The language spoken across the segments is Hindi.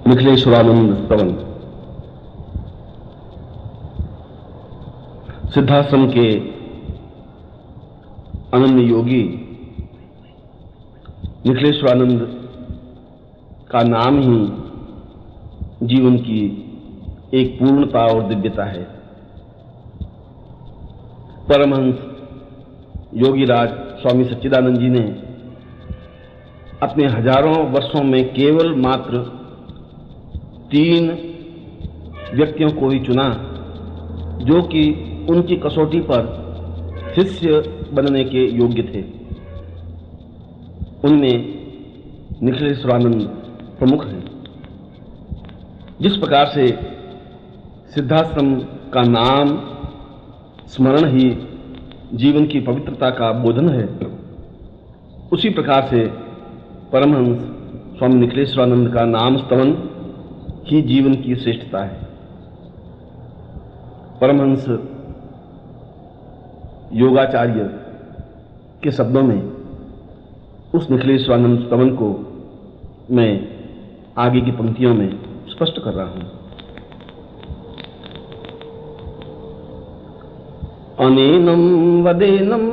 निखिलेश्वरानंद स्तवन। सिद्धाश्रम के अनन्य योगी निखिलेश्वरानंद का नाम ही जीवन की एक पूर्णता और दिव्यता है। परमहंस योगीराज स्वामी सच्चिदानंद जी ने अपने हजारों वर्षों में केवल मात्र 3 व्यक्तियों को ही चुना जो कि उनकी कसौटी पर शिष्य बनने के योग्य थे। उनमें निखिलेश्वरानंद प्रमुख हैं। जिस प्रकार से सिद्धाश्रम का नाम स्मरण ही जीवन की पवित्रता का बोधन है, उसी प्रकार से परमहंस स्वामी निखिलेश्वरानंद का नाम स्तवन ही जीवन की श्रेष्ठता है। परमहंस योगाचार्य के शब्दों में उस निखिलेश्वरानंद स्तवन को मैं आगे की पंक्तियों में स्पष्ट कर रहा हूं। अनेनं वदेनं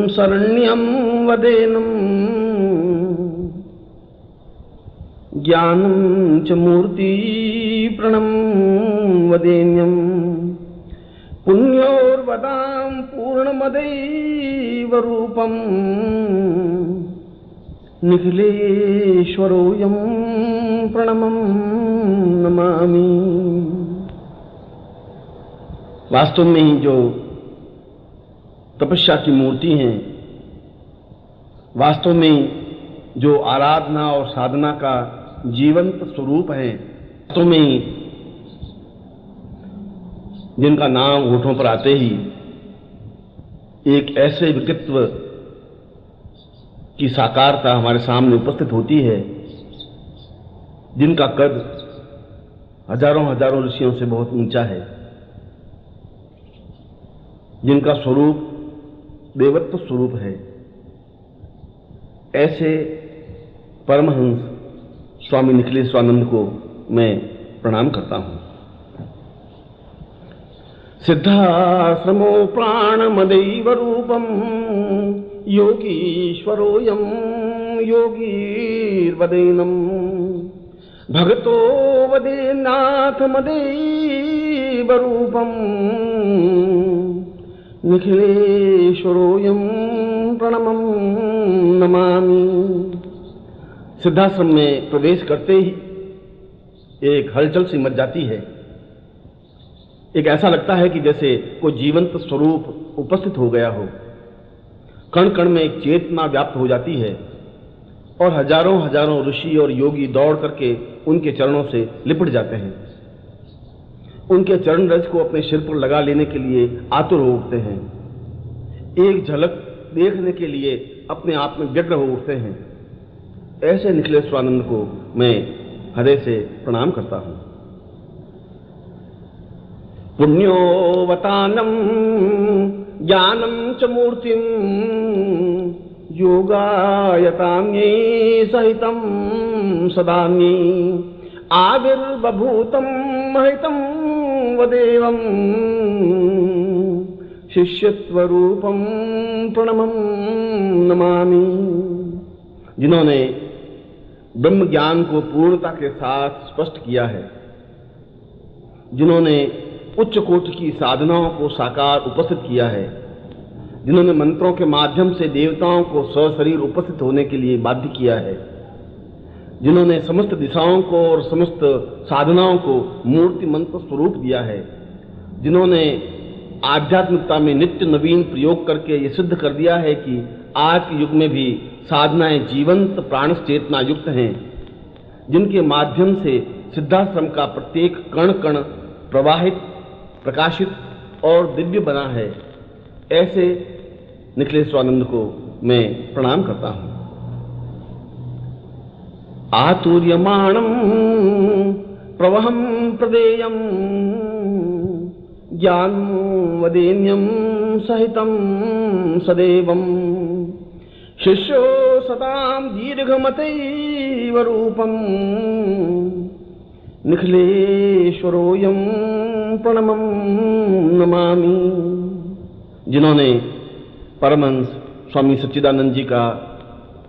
शरण्यं वदेनं ज्ञानं च मूर्ति प्रणं वदेन्यं पुण्योर्वदां पूर्णमदैव रूपं निखिलेश्वरोऽयं प्रणमं नमामि। वास्तव में ही जो तपस्या की मूर्ति हैं, वास्तव में जो आराधना और साधना का जीवंत स्वरूप है, वास्तव में ही जिनका नाम होठों पर आते ही एक ऐसे व्यक्तित्व की साकारता हमारे सामने उपस्थित होती है जिनका कद हजारों हजारों ऋषियों से बहुत ऊंचा है, जिनका स्वरूप देवत्व स्वरूप है। ऐसे परमहंस स्वामी निखिलेश्वरानंद को मैं प्रणाम करता हूं। सिद्धाश्रमो प्राणमदैव रूपं योगीश्वरोऽयं योगीर्वदेनं भगतो वदेन्नाथ मदैव रूपं निखिलेश्वरोऽयं प्रणमं नमामि। सिद्धाश्रम में प्रवेश करते ही एक हलचल सी मच जाती है। एक ऐसा लगता है कि जैसे कोई जीवंत स्वरूप उपस्थित हो गया हो। कण कण में एक चेतना व्याप्त हो जाती है और हजारों हजारों ऋषि और योगी दौड़ करके उनके चरणों से लिपट जाते हैं। उनके चरण रज को अपने सिर पर लगा लेने के लिए आतुर हो उठते हैं। एक झलक देखने के लिए अपने आप में व्यग्र हो उठते हैं। ऐसे निखिलेश्वरानंद को मैं हृदय से प्रणाम करता हूं। पुण्योवतानं ज्ञानं च मूर्तिं योगायतान्यै सहितं सदान्यै आविर्बभूतं महितं वदेवं शिष्यत्वरूपं प्रणमं नमामि। जिन्होंने ब्रह्म ज्ञान को पूर्णता के साथ स्पष्ट किया है, जिन्होंने उच्च कोटि की साधनाओं को साकार उपस्थित किया है, जिन्होंने मंत्रों के माध्यम से देवताओं को सशरीर उपस्थित होने के लिए बाध्य किया है, जिन्होंने समस्त दिशाओं को और समस्त साधनाओं को मूर्ति मंत्र स्वरूप दिया है, जिन्होंने आध्यात्मिकता में नित्य नवीन प्रयोग करके ये सिद्ध कर दिया है कि आज के युग में भी साधनाएं जीवंत प्राण चेतना युक्त हैं, जिनके माध्यम से सिद्धाश्रम का प्रत्येक कण कण प्रवाहित, प्रकाशित और दिव्य बना है, ऐसे निखिलेश्वरानंद को मैं प्रणाम करता हूं। आतुर्यमाणं प्रवहं प्रदेयं ज्ञानं वदेन्यं सहितं सदैवं शिष्यो सतां दीर्घमतैव रूपं निखिलेश्वरोऽयं प्रणमं नमामि। जिन्होंने परमहंस स्वामी सच्चिदानंद जी का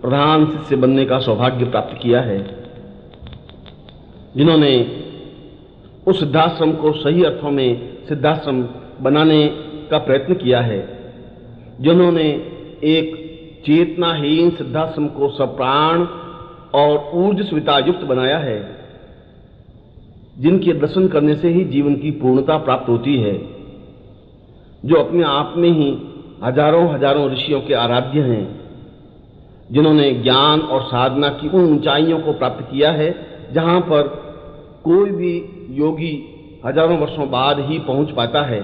प्रधान शिष्य बनने का सौभाग्य प्राप्त किया है, जिन्होंने उस सिद्धाश्रम को सही अर्थों में सिद्धाश्रम बनाने का प्रयत्न किया है, जिन्होंने एक चेतनाहीन सिद्धाश्रम को सप्राण और ऊर्जस्विता युक्त बनाया है, जिनके दर्शन करने से ही जीवन की पूर्णता प्राप्त होती है, जो अपने आप में ही हजारों हजारों ऋषियों के आराध्य हैं, जिन्होंने ज्ञान और साधना की उन ऊंचाइयों को प्राप्त किया है जहां पर कोई भी योगी हजारों वर्षों बाद ही पहुंच पाता है,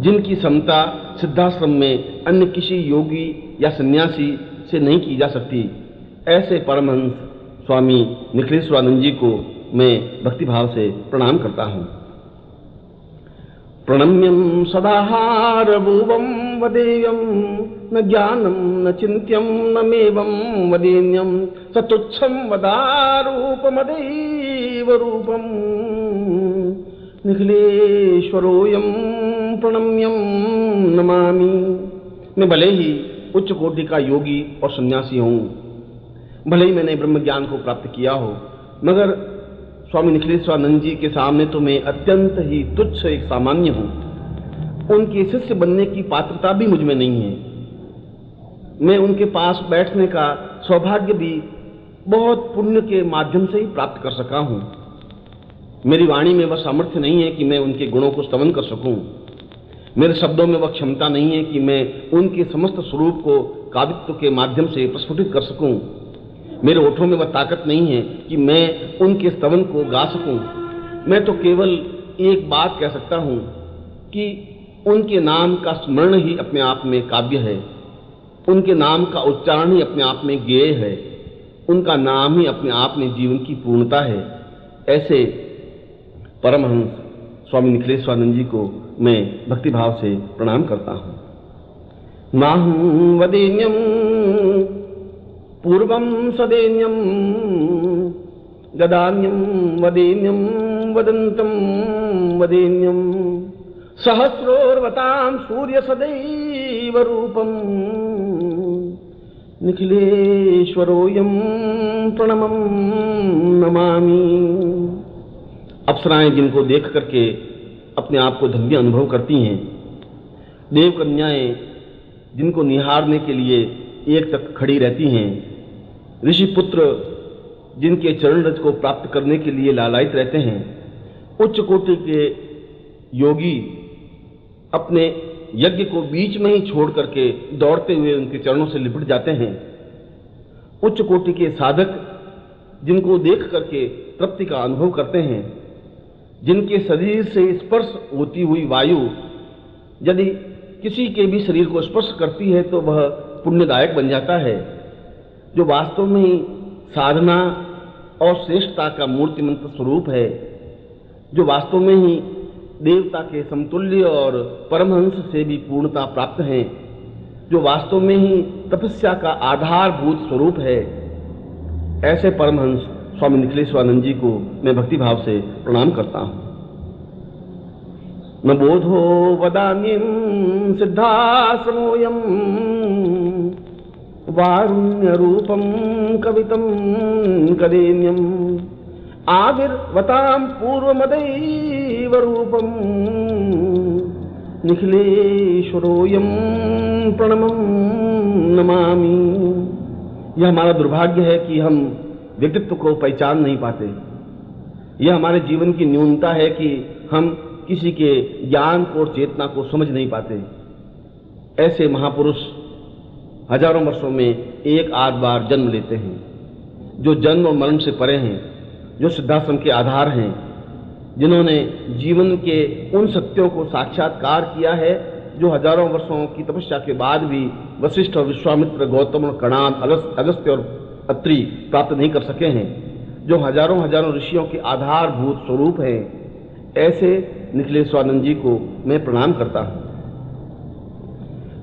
जिनकी क्षमता सिद्धाश्रम में अन्य किसी योगी या सन्यासी से नहीं की जा सकती, ऐसे परमहंस स्वामी निखिलेश्वरानंद जी को मैं भक्तिभाव से प्रणाम करता हूं। प्रणम्यं सदाहार भुवं वदेयं न ज्ञानं न चिन्त्यं न मेवं वदेन्यं सतुच्छं वदारूपमदैव रूपं निखिलेश्वरोऽयं प्रणम्यं नमामि। मैं भले ही उच्च कोटि का योगी और सन्यासी हूं, भले ही मैंने ब्रह्म ज्ञान को प्राप्त किया हो, मगर स्वामी निखिलेश्वरानंद जी के सामने तो मैं अत्यंत ही तुच्छ एक सामान्य हूं। उनके शिष्य बनने की पात्रता भी मुझ में नहीं है। मैं उनके पास बैठने का सौभाग्य भी बहुत पुण्य के माध्यम से ही प्राप्त कर सका हूं। मेरी वाणी में वह सामर्थ्य नहीं है कि मैं उनके गुणों को स्तवन कर सकूं। मेरे शब्दों में वह क्षमता नहीं है कि मैं उनके समस्त स्वरूप को काव्यत्व के माध्यम से प्रस्फुटित कर सकूं। मेरे ओठों में वह ताकत नहीं है कि मैं उनके स्तवन को गा सकूं। मैं तो केवल एक बात कह सकता हूं कि उनके नाम का स्मरण ही अपने आप में काव्य है, उनके नाम का उच्चारण ही अपने आप में गेय है, उनका नाम ही अपने आप में जीवन की पूर्णता है। ऐसे परमहंस स्वामी निखिलेश्वरानंद जी को मैं भक्तिभाव से प्रणाम करता हूं। नाहं वदेन्यं पूर्वं सदेन्यं गदान्यं वदेन्यं वदन्तं वदेन्यं सहस्रोर्वतां सूर्य सदैव रूपं निखिलेश्वरोऽयं प्रणमं नमामि। अप्सराएं जिनको देख करके अपने आप को धन्य अनुभव करती हैं, देव कन्याएं जिनको निहारने के लिए एक तक खड़ी रहती हैं, ऋषि पुत्र जिनके चरण रज को प्राप्त करने के लिए लालायित रहते हैं, उच्च कोटि के योगी अपने यज्ञ को बीच में ही छोड़ करके दौड़ते हुए उनके चरणों से लिपट जाते हैं, उच्च कोटि के साधक जिनको देख करके तृप्ति का अनुभव करते हैं, जिनके शरीर से स्पर्श होती हुई वायु यदि किसी के भी शरीर को स्पर्श करती है तो वह पुण्यदायक बन जाता है, जो वास्तव में ही साधना और श्रेष्ठता का मूर्तिमंत स्वरूप है, जो वास्तव में ही देवता के समतुल्य और परमहंस से भी पूर्णता प्राप्त हैं, जो वास्तव में ही तपस्या का आधारभूत स्वरूप है, ऐसे परमहंस स्वामी निखिलेश्वरानंद जी को मैं भक्तिभाव से प्रणाम करता हूं। न बोधो वदान्यं सिद्धाश्रमोऽयं वारुण्य रूपं कवितं कदेन्यं आविर्वतां पूर्वमदैव रूपं निखिलेश्वरोऽयं प्रणमं नमामि। यह हमारा दुर्भाग्य है कि हम व्यक्तित्व को पहचान नहीं पाते। यह हमारे जीवन की न्यूनता है कि हम किसी के ज्ञान को और चेतना को समझ नहीं पाते। ऐसे महापुरुष हजारों वर्षों में एक आध बार जन्म लेते हैं, जो जन्म और मरण से परे हैं, जो सिद्धाश्रम के आधार हैं, जिन्होंने जीवन के उन सत्यों को साक्षात्कार किया है जो हजारों वर्षों की तपस्या के बाद भी वशिष्ठ और विश्वामित्र, गौतम और कणाद, अगस्त्य और अत्रि प्राप्त नहीं कर सके हैं, जो हजारों हजारों ऋषियों के आधारभूत स्वरूप हैं। ऐसे निखिलेश्वरानंद जी को मैं प्रणाम करता हूं।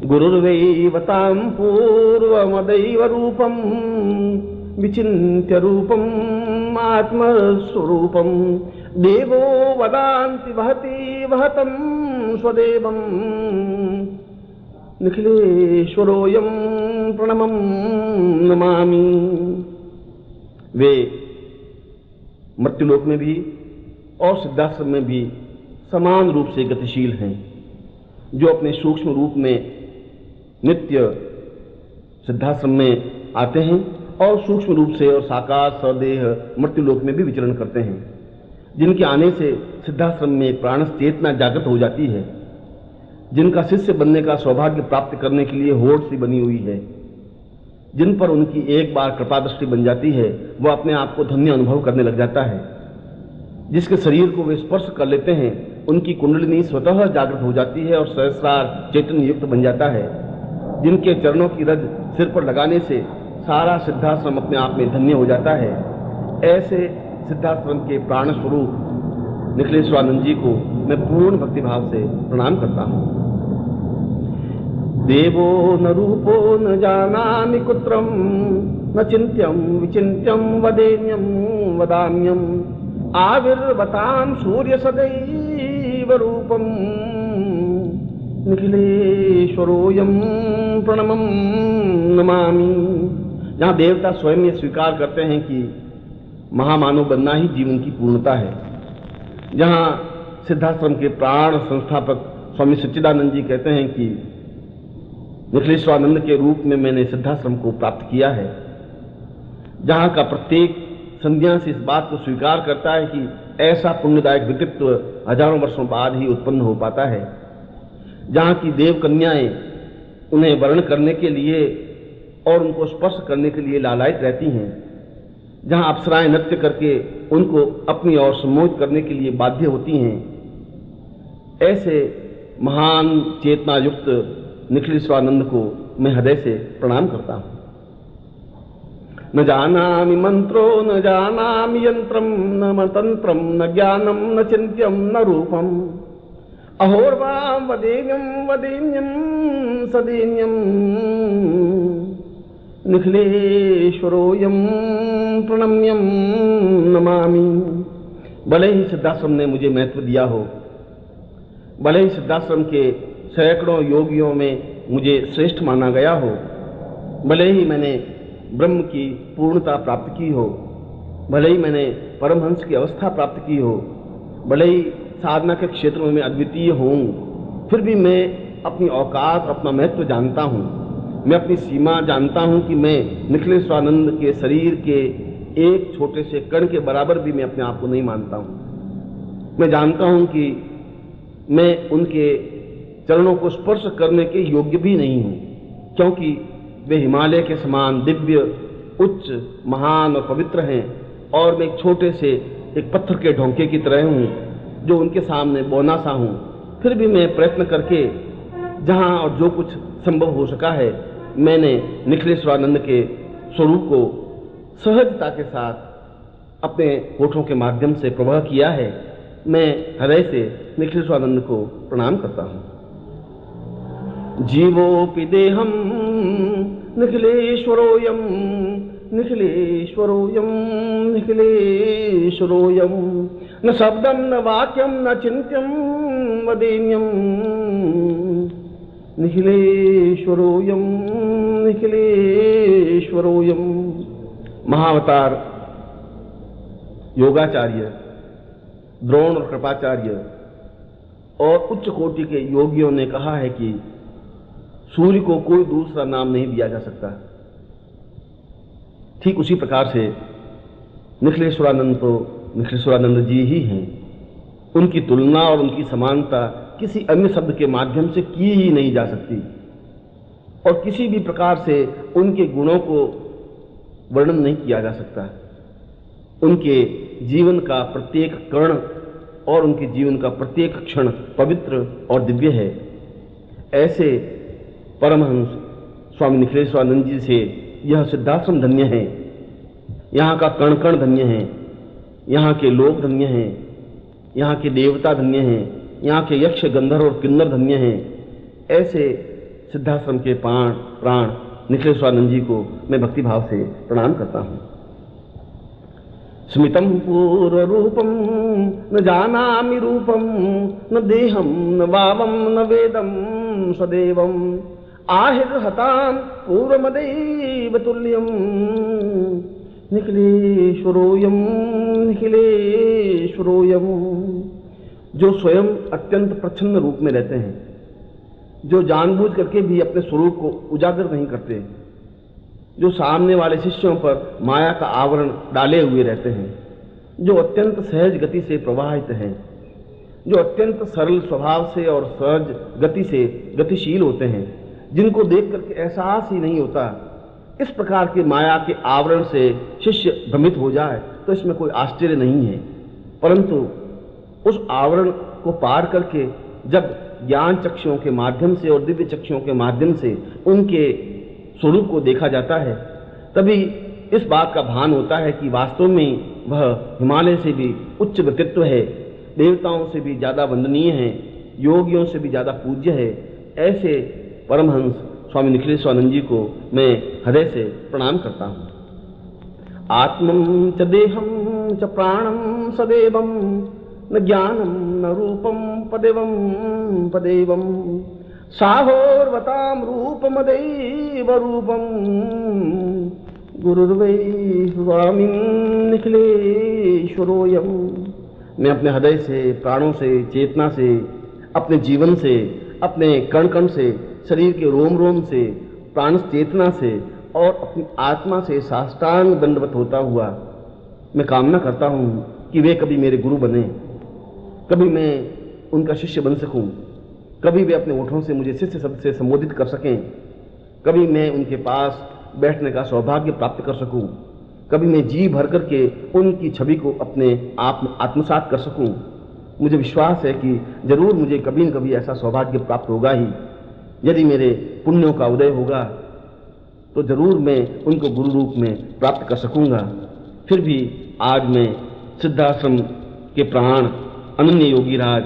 गुरुर्वैवतां पूर्वमदैव रूपं विचिन्त्य रूपं आत्मस्वरूपम देवो वदान्ति वहति वहतं स्वदेवम निखिलेश्वरोऽयं प्रणमं नमामि। वे मृत्युलोक में भी और सिद्धाश्रम में भी समान रूप से गतिशील हैं। जो अपने सूक्ष्म रूप में नित्य सिद्धाश्रम में आते हैं और सूक्ष्म रूप से और साकार सदेह मृत्युलोक में भी विचरण करते हैं, जिनके आने से सिद्धाश्रम में प्राण चेतना जागृत हो जाती है, जिनका शिष्य बनने का सौभाग्य प्राप्त करने के लिए होड़ सी बनी हुई है, जिन पर उनकी एक बार कृपा दृष्टि बन जाती है, वह अपने आप को धन्य अनुभव करने लग जाता है। जिसके शरीर को वे स्पर्श कर लेते हैं, उनकी कुंडलिनी स्वतः जागृत हो जाती है और सहस्रार चैतन्य युक्त बन जाता है। जिनके चरणों की रज सिर पर लगाने से सारा सिद्धाश्रम अपने आप में धन्य हो जाता है, ऐसे सिद्धाश्रम के प्राण स्वरूप निखिलेश्वरानंद जी को मैं पूर्ण भक्तिभाव से प्रणाम करता हूँ। देवो न रूपो न जानामि कुत्रम न चिन्त्यं विचिन्त्यं वदेन्यं वदाम्यं आविर्वतां सूर्य सदैव रूपम निखिलेश्वरोऽयं प्रणमं नमामि। जहाँ देवता स्वयं ये स्वीकार करते हैं कि महामानव बनना ही जीवन की पूर्णता है, जहाँ सिद्धाश्रम के प्राण संस्थापक स्वामी सच्चिदानंद जी कहते हैं कि निखिलेश्वरानंद के रूप में मैंने सिद्धाश्रम को प्राप्त किया है, जहाँ का प्रत्येक संध्यासी इस बात को स्वीकार करता है कि ऐसा पुण्यदायक व्यक्तित्व हजारों वर्षों बाद ही उत्पन्न हो पाता है, जहाँ की देव कन्याएं उन्हें वर्ण करने के लिए और उनको स्पर्श करने के लिए लालायित रहती हैं, जहाँ अप्सराएं नृत्य करके उनको अपनी ओर सम्मोहित करने के लिए बाध्य होती हैं, ऐसे महान चेतना युक्त निखिलेश्वरानंद को मैं हृदय से प्रणाम करता हूँ। न जानामि मंत्रो न जानामि यंत्रम न मतंत्रम न ज्ञानम न चिंत्यम न रूपम अहोर्वां वदेन्यं वदेन्यं सदेन्यं निखिलेश्वरोऽयं प्रणम्यं नमामि। भले ही सिद्धाश्रम ने मुझे महत्व दिया हो, भले ही सिद्धाश्रम के सैकड़ों योगियों में मुझे श्रेष्ठ माना गया हो, भले ही मैंने ब्रह्म की पूर्णता प्राप्त की हो, भले ही मैंने परमहंस की अवस्था प्राप्त की हो, भले ही साधना के क्षेत्र में मैं अद्वितीय हूँ, फिर भी मैं अपनी औकात अपना महत्व जानता हूँ। मैं अपनी सीमा जानता हूँ कि मैं निखिलेश्वरानंद के शरीर के एक छोटे से कण के बराबर भी मैं अपने आप को नहीं मानता हूँ। मैं जानता हूँ कि मैं उनके चरणों को स्पर्श करने के योग्य भी नहीं हूँ, क्योंकि वे हिमालय के समान दिव्य उच्च महान और पवित्र हैं और मैं एक छोटे से एक पत्थर के ढोंके की तरह हूँ जो उनके सामने बौना सा हूँ। फिर भी मैं प्रयत्न करके जहाँ और जो कुछ संभव हो सका है, मैंने निखिलेश्वरानंद के स्वरूप को सहजता के साथ अपने होठों के माध्यम से प्रवाह किया है। मैं हृदय से निखिलेश्वरानंद को प्रणाम करता हूँ। जीवोऽपि देहं निखिलेश्वरोऽयं निखिलेश्वरोऽयं निखिलेश्वरोऽयं न शब्दं न वाक्यं न चिन्त्यं वदेन्यं निखिलेश्वरोऽयं निखिलेश्वरोऽयं। महाअवतार योगाचार्य द्रोण और कृपाचार्य और उच्च कोटि के योगियों ने कहा है कि सूर्य को कोई दूसरा नाम नहीं दिया जा सकता। ठीक उसी प्रकार से निखिलेश्वरानंद तो निखिलेश्वरानंद जी ही हैं। उनकी तुलना और उनकी समानता किसी अन्य शब्द के माध्यम से की ही नहीं जा सकती और किसी भी प्रकार से उनके गुणों को वर्णन नहीं किया जा सकता। उनके जीवन का प्रत्येक कण और उनके जीवन का प्रत्येक क्षण पवित्र और दिव्य है। ऐसे परमहंस स्वामी निखिलेश्वरानंद जी से यह सिद्धाश्रम धन्य है, यहाँ का कण कण धन्य है, यहाँ के लोग धन्य हैं, यहाँ के देवता धन्य हैं, यहाँ के यक्ष गंधर्व और किन्नर धन्य हैं। ऐसे सिद्धाश्रम के प्राण निखिलेश्वरानंद जी को मैं भक्तिभाव से प्रणाम करता हूँ। स्मितं पूर्वरूपं न जानामि रूपं न देहं न वावं न वेदं सदैवं आहिर्हतां पूर्वमदैव तुल्यं निखिलेश्वरोऽयं निखिलेश्वरोऽयं। जो स्वयं अत्यंत प्रच्छन्न रूप में रहते हैं, जो जानबूझ करके भी अपने स्वरूप को उजागर नहीं करते, जो सामने वाले शिष्यों पर माया का आवरण डाले हुए रहते हैं, जो अत्यंत सहज गति से प्रवाहित हैं, जो अत्यंत सरल स्वभाव से और सहज गति से गतिशील होते हैं, जिनको देख करके एहसास ही नहीं होता, इस प्रकार के माया के आवरण से शिष्य भ्रमित हो जाए तो इसमें कोई आश्चर्य नहीं है। परंतु उस आवरण को पार करके जब ज्ञान चक्षुओं के माध्यम से और दिव्य चक्षुओं के माध्यम से उनके स्वरूप को देखा जाता है, तभी इस बात का भान होता है कि वास्तव में वह हिमालय से भी उच्च व्यक्तित्व है, देवताओं से भी ज़्यादा वंदनीय है, योगियों से भी ज़्यादा पूज्य है। ऐसे परमहंस स्वामी निखिलेश्वरानंद जी को मैं हृदय से प्रणाम करता हूँ। आत्मं च देहं च प्राणं सदैवं न ज्ञानं न रूपं पदेवं पदेवं साहोर्वतां रूपमदैव रूपं गुरुर्वै स्वामी निखिलेश्वरोऽयं। मैं अपने हृदय से, प्राणों से, चेतना से, अपने जीवन से, अपने कण कण से, शरीर के रोम रोम से, प्राण चेतना से और अपनी आत्मा से साष्टांग दंडवत होता हुआ मैं कामना करता हूँ कि वे कभी मेरे गुरु बने, कभी मैं उनका शिष्य बन सकूं, कभी वे अपने ओठों से मुझे शिष्य शब्द से संबोधित कर सकें, कभी मैं उनके पास बैठने का सौभाग्य प्राप्त कर सकूं, कभी मैं जी भर करके उनकी छवि को अपने आप में आत्मसात कर सकूं। मुझे विश्वास है कि जरूर मुझे कभी न कभी ऐसा सौभाग्य प्राप्त होगा ही। यदि मेरे पुण्यों का उदय होगा तो जरूर मैं उनको गुरु रूप में प्राप्त कर सकूंगा। फिर भी आज मैं सिद्धाश्रम के प्राण अनन्य योगी राज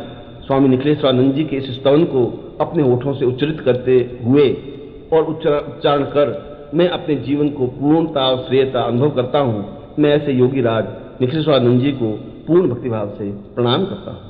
स्वामी निखिलेश्वरानंद जी के इस स्तवन को अपने होठों से उच्चरित करते हुए और उच्चारण कर मैं अपने जीवन को पूर्णता और श्रेयता अनुभव करता हूँ। मैं ऐसे योगी राज निखिलेश्वरानंद जी को पूर्ण भक्तिभाव से प्रणाम करता हूँ।